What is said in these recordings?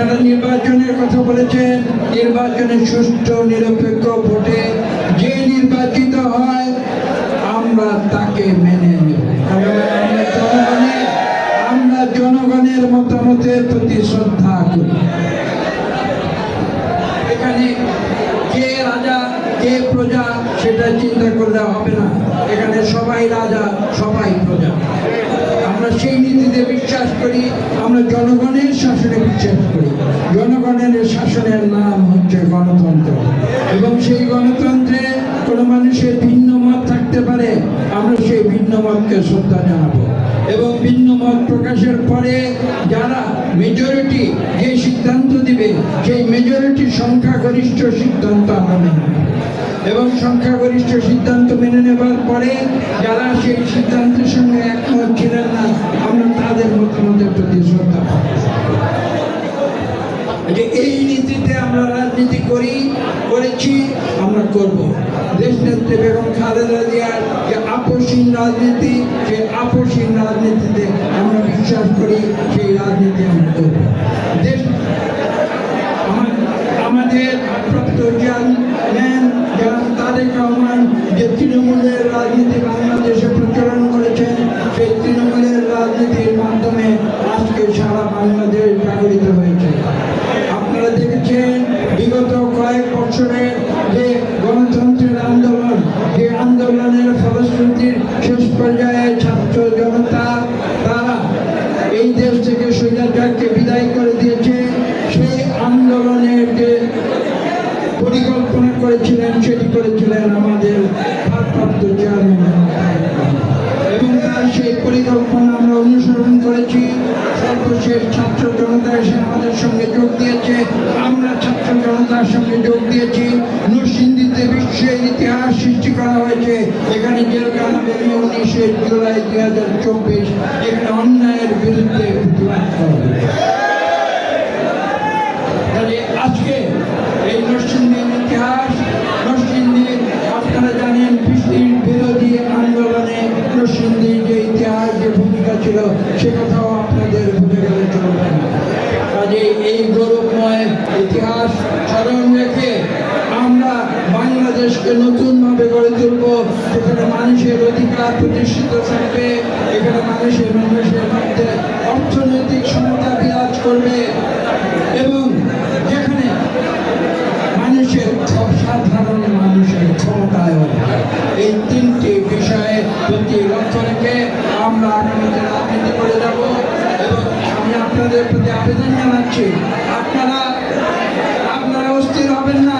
আপনারা নির্বাচনের কথা বলেছেন, নির্বাচনে সুষ্ঠু নিরপেক্ষ ভোটে যে নির্বাচিত হয় আমরা তাকে মেনে নেব। আমরা জনগণের মতামতের প্রতি শ্রদ্ধা করি। এখানে কে রাজা কে প্রজা সেটা চিন্তা করলে হবে না। এখানে সবাই রাজা, সবাই প্রজা। আমরা সেই নীতিতে বিশ্বাস করি, আমরা জনগণের শাসনে বিশ্বাস করি। জনগণের শাসনের নাম হচ্ছে গণতন্ত্র, এবং সেই গণতন্ত্রে কোনো মানুষের ভিন্ন মত থাকতে পারে, আমরা সেই ভিন্ন মতকে শ্রদ্ধা জানাবো। এবং ভিন্ন মত প্রকাশের পরে যারা মেজরিটি যে সিদ্ধান্ত দিবে, সেই মেজরিটি সংখ্যাগরিষ্ঠ সিদ্ধান্ত আমরা মেনে নেব। এবং সংখ্যাগরিষ্ঠ সিদ্ধান্ত মেনে নেবার পরে যারা সেই সিদ্ধান্তের সঙ্গে একমত ছিলেন না, আমরা তাদের মতামতের প্রতি শ্রদ্ধা পাব। এই নীতিতে আমরা রাজনীতি করেছি, আমরা করব। দেশনেত্রী বেগম খালেদা জিয়ার যে আপসহীন রাজনীতি, সেই আপসহীন রাজনীতিতে আমরা বিশ্বাস করি, সেই রাজনীতি আমরা করব। আমাদের ভারপ্রাপ্ত চেয়ারম্যান জনাব তারেক রহমান যে তৃণমূলের রাজনীতি বাংলাদেশে প্রচলন করেছেন, সেই তৃণমূলের রাজনীতির মাধ্যমে আজকে সারা বাংলাদেশ জাগরিত হয়েছে। আপনারা দেখেছেন বিগত কয়েক বছরের যে গণতন্ত্রের আন্দোলন, যে আন্দোলনের ফলশ্রুতির শেষ পর্যায়ে ছাত্র জনতা তারা এই দেশ থেকে স্বৈরাচারকে বিদায় করে দিয়েছে। সেই আন্দোলনের যে পরিকল্পনা করেছিলেন, সেটি করেছিলেন আমাদের ভারপ্রাপ্ত চেয়ারম্যান, এবং তার সেই পরিকল্পনা আমরা অনুসরণ করেছি। সর্বশেষ ছাত্র জনতা এসে আমাদের সঙ্গে যোগ দিয়েছে, আমরা ছাত্র জনতার সঙ্গে যোগ দিয়েছি। নরসিংদীতে বিশ্বের ইতিহাস সৃষ্টি করা হয়েছে। এখানে জেলখানা হবে 19শে জুলাই 2024, এখানে অন্যায়ের বিরুদ্ধে প্রতিবাদ করা হবে। আজকে এই নরসিংদীর ইতিহাস, নরসিংদীর আপনারা জানেন বৃষ্টির বিরোধী আন্দোলনে নরসিংদীর যে ইতিহাস, যে ভূমিকা ছিল, সে কথাও আপনাদের ভুলে গেলে চলবে না। কাজে এই গৌরবময় ইতিহাস স্মরণ রেখে আমরা বাংলাদেশকে নতুনভাবে গড়ে তুলব, যেখানে মানুষের অধিকার প্রতিষ্ঠিত থাকবে, এখানে মানুষের মধ্যে অর্থনৈতিক সমতা বিরাজ করবে, এবং যেখানে মানুষের সাধারণ মানুষের ক্ষমতায়ন, এই তিনটি বিষয়ে প্রতি লক্ষ্য রেখে আমরা আগামীতে রাজনীতি করে যাব। এবং আমি আপনাদের প্রতি আবেদন জানাচ্ছি, আপনারা অস্থির হবেন না,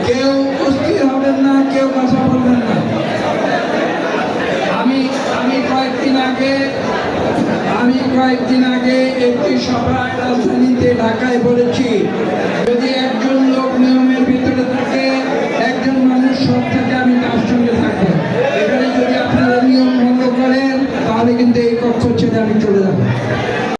কেউ অস্থির হবেন না, কেউ কথা বলবেন না। আমি কয়েকদিন আগে একটি সভায় রাজধানীতে ঢাকায় বলেছি